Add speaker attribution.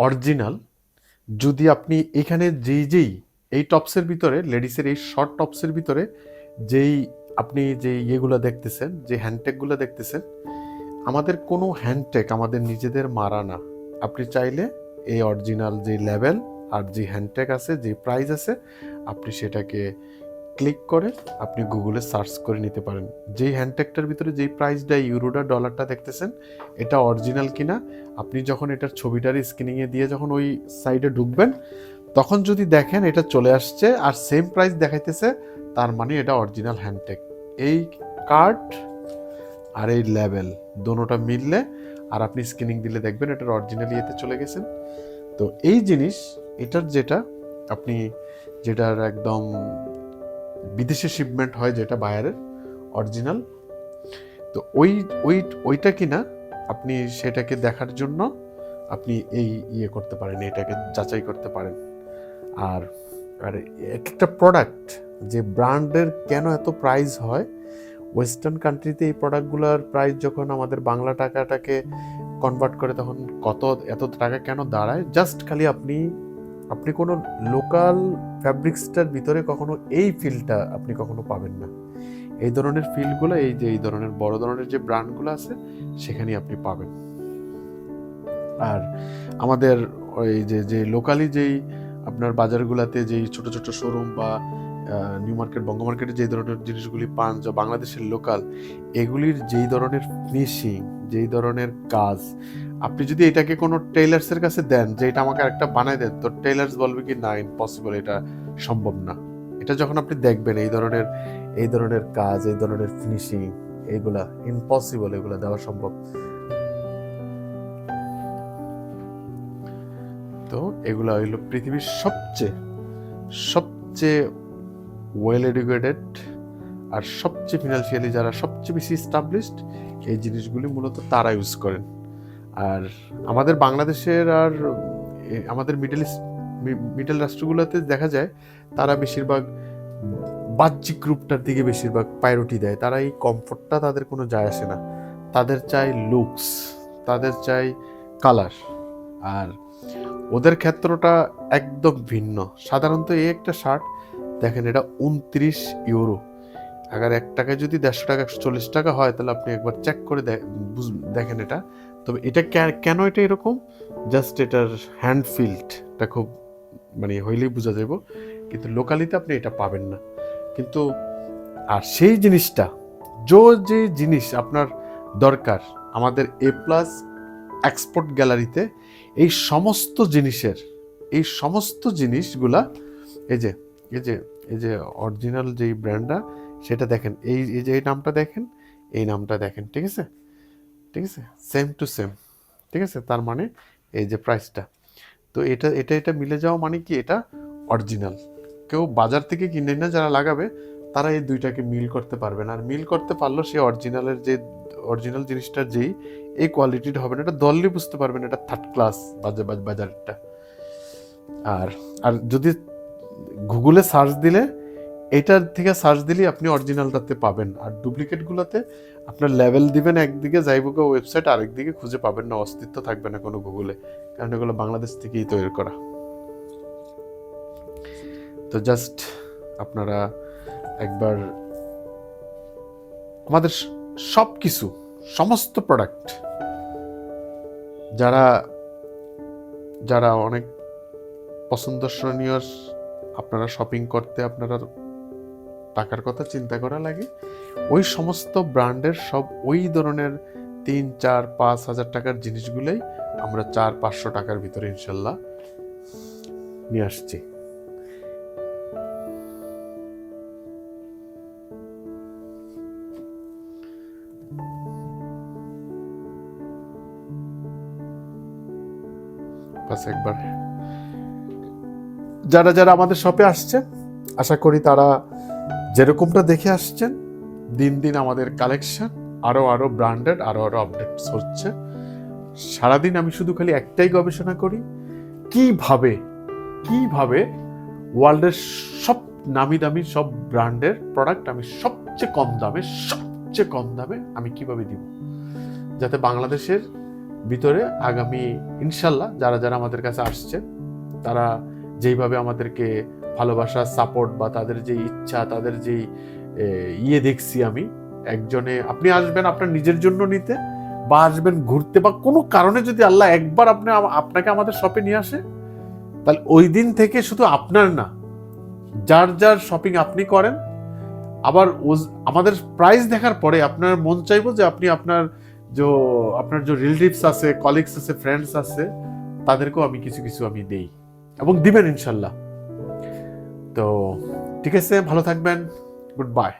Speaker 1: Original, যদি আপনি এখানে যেই এই টপসের ভিতরে, লেডিসের এই শর্ট টপসের ভিতরে যেই আপনি যে ইয়েগুলো দেখতেছেন, যে হ্যান্ডটেকগুলো দেখতেছেন, আমাদের কোনো হ্যান্ডটেক আমাদের নিজেদের মারা না। আপনি চাইলে এই অরিজিনাল যে লেভেল আর যে হ্যান্ডটেক আছে, যে প্রাইস আছে, আপনি সেটাকে ক্লিক করে আপনি গুগলে সার্চ করে নিতে পারেন। যেই হ্যান্ডটেকটার ভিতরে যেই প্রাইসটা, ইউরোটা ডলারটা দেখতেছেন, এটা অরিজিনাল কিনা আপনি যখন এটার ছবিটার স্ক্রিনিংয়ে দিয়ে যখন ওই সাইডে ঢুকবেন, তখন যদি দেখেন এটা চলে আসছে আর সেম প্রাইস দেখাইতেছে, তার মানে এটা অরিজিনাল হ্যান্ডটেক। এই কার্ড আর এই লেভেল দোনোটা মিললে আর আপনি স্ক্রিনিং দিলে দেখবেন এটার অরিজিনাল ইয়েতে চলে গেছেন। তো এই জিনিস, এটার যেটা আপনি, যেটার একদম বিদেশে শিপমেন্ট হয়, যেটা বায়ারের অরিজিনাল, তো ওইটা কিনা আপনি সেটাকে দেখার জন্য আপনি এই ইয়ে করতে পারেন, এটাকে যাচাই করতে পারেন। আর আর একটা প্রোডাক্ট, যে ব্র্যান্ডের কেন এত প্রাইস হয়, ওয়েস্টার্ন কান্ট্রিতে এই প্রোডাক্টগুলোর প্রাইস যখন আমাদের বাংলা টাকাটাকে কনভার্ট করে তখন এত টাকা কেন দাঁড়ায়, জাস্ট খালি আপনি কোনো লোকাল ফ্যাব্রিক্সটার ভিতরে কখনো এই ফিলটা আপনি কখনো পাবেন না। এই ধরনের ফিলগুলো এই ধরনের বড় ধরনের যে ব্র্যান্ডগুলো আছে সেখানেই আপনি পাবেন। আর আমাদের ওই যে লোকালি যেই আপনার বাজারগুলোতে যেই ছোট ছোট শোরুম বা নিউ মার্কেট, বঙ্গ মার্কেটে যেই ধরনের জিনিসগুলি পান, যা বাংলাদেশের লোকাল, এগুলির যেই ধরনের ফিনিশিং, যেই ধরনের কাজ, আপনি যদি এটাকে কোনো টেইলার্সের কাছে দেন যে এটা আমাকে একটা বানাই দেন, তো টেইলার্স বলবে কি না, ইম্পসিবল, এটা সম্ভব না। এটা যখন আপনি দেখবেন এই ধরনের কাজ, এই ধরনের ফিনিশিং, এগুলা ইম্পসিবল, এগুলা দেওয়া সম্ভব। তো এগুলা হইল পৃথিবীর সবচেয়ে ওয়েল এডুকেটেড আর সবচেয়ে ফিনান্সিয়ালি যারা সবচেয়ে বেশি এস্টাবলিশড, এই জিনিসগুলি মূলত তারা ইউজ করেন। আর আমাদের বাংলাদেশের আর আমাদের মিডল রাষ্ট্রগুলোতে দেখা যায় তারা বেশিরভাগ বাহ্যিক রূপটার দিকে বেশিরভাগ প্রায়োরিটি দেয়। তারা এই কমফোর্টটা তাদের কোনো যায় আসে না, তাদের চাই লুকস, তাদের চাই কালার। আর ওদের ক্ষেত্রটা একদম ভিন্ন। সাধারণত এই একটা শার্ট দেখেন, এটা 29 ইউরো। আবার 1 টাকায় যদি 150 টাকা 140 টাকা হয়, তাহলে আপনি একবার চেক করে দেখেন এটা। তবে এটা কেন এটা এরকম, জাস্ট এটার হ্যান্ড ফিলটা খুব মানে হইলেই বোঝা যাব, কিন্তু লোকালিতে আপনি এটা পাবেন না। কিন্তু আর সেই জিনিসটা, যে জিনিস আপনার দরকার, আমাদের এ প্লাস এক্সপোর্ট গ্যালারিতে এই সমস্ত জিনিসগুলা, এই যে অরিজিনাল যেই ব্র্যান্ডটা, সেটা দেখেন, এই যে এই নামটা দেখেন, এই নামটা দেখেন, ঠিক আছে, সেম টু সেম, ঠিক আছে। তার মানে এই যে প্রাইসটা, তো এটা মিলে যাওয়া মানে কি, এটা অরিজিনাল। কেউ বাজার থেকে কিনে না যারা লাগাবে, তারা এই দুইটাকে মিল করতে পারবে না। আর মিল করতে পারলেও সে অরিজিনাল জিনিসটার যেই এই কোয়ালিটিটা হবে না, এটা দললে বুঝতে পারবেন এটা থার্ড ক্লাস বাজারটা। আর যদি গুগলে সার্চ দিলে, এটার থেকে সার্চ দিলেই আপনি অরিজিনালটাতে পাবেন। আর ডুপ্লিকেটগুলোতে আপনার লেভেল দিবেন একদিকে, যাইব ওয়েবসাইট আরেকদিকে, খুঁজে পাবেন না, অস্তিত্ব থাকবে না কোনো গুগলে, কারণ এগুলো বাংলাদেশ থেকেই তৈরি করা। তো জাস্ট আপনারা একবার আমাদের সমস্ত প্রোডাক্ট, যারা অনেক পছন্দনীয়, আপনারা শপিং করতে আপনারা টাকার কথা চিন্তা করা লাগে, ওই সমস্ত ব্র্যান্ডের সব ওই ধরনের 3, 4, 5 হাজার টাকার জিনিসগুলোই আমরা 400-500 টাকার ভিতরে ইনশাল্লাহ নিয়ে আসছি। একবার যারা আমাদের শপে আসছেন, আশা করি তারা যেরকমটা দেখে আসছেন, দিন দিন আমাদের কালেকশন আরো ব্র্যান্ডেড, আরো আপডেট হচ্ছে। সারাদিন আমি শুধু খালি একটাই গবেষণা করি, কিভাবে ওয়ার্ল্ডের সব নামি দামি সব ব্র্যান্ডের প্রোডাক্ট আমি সবচেয়ে কম দামে আমি কিভাবে দিব, যাতে বাংলাদেশের ভিতরে আগামী ইনশাল্লাহ যারা যারা আমাদের কাছে আসছে তারা যেইভাবে আমাদেরকে ভালোবাসা সাপোর্ট বা তাদের যে ইচ্ছা তাদের যে দেখছি আমি একজনে আপনি আসবেন আপনার নিজের জন্য নিতে বা আসবেন ঘুরতে বা কোনো কারণে যদি আল্লাহ একবার আপনাকে আমাদের শপে নিয়ে আসে তাহলে ওই দিন থেকে শুধু আপনার না যার যার শপিং আপনি করেন আবার আমাদের প্রাইস দেখার পরে আপনার মন চাইবো যে আপনি আপনার যে রিলেটিভস আছে কলিগস আছে ফ্রেন্ডস আছে তাদেরকেও আমি কিছু কিছু আমি দেই এবং দিবেন ইনশাল্লাহ। তো ঠিক আছে, ভালো থাকবেন, গুড বাই।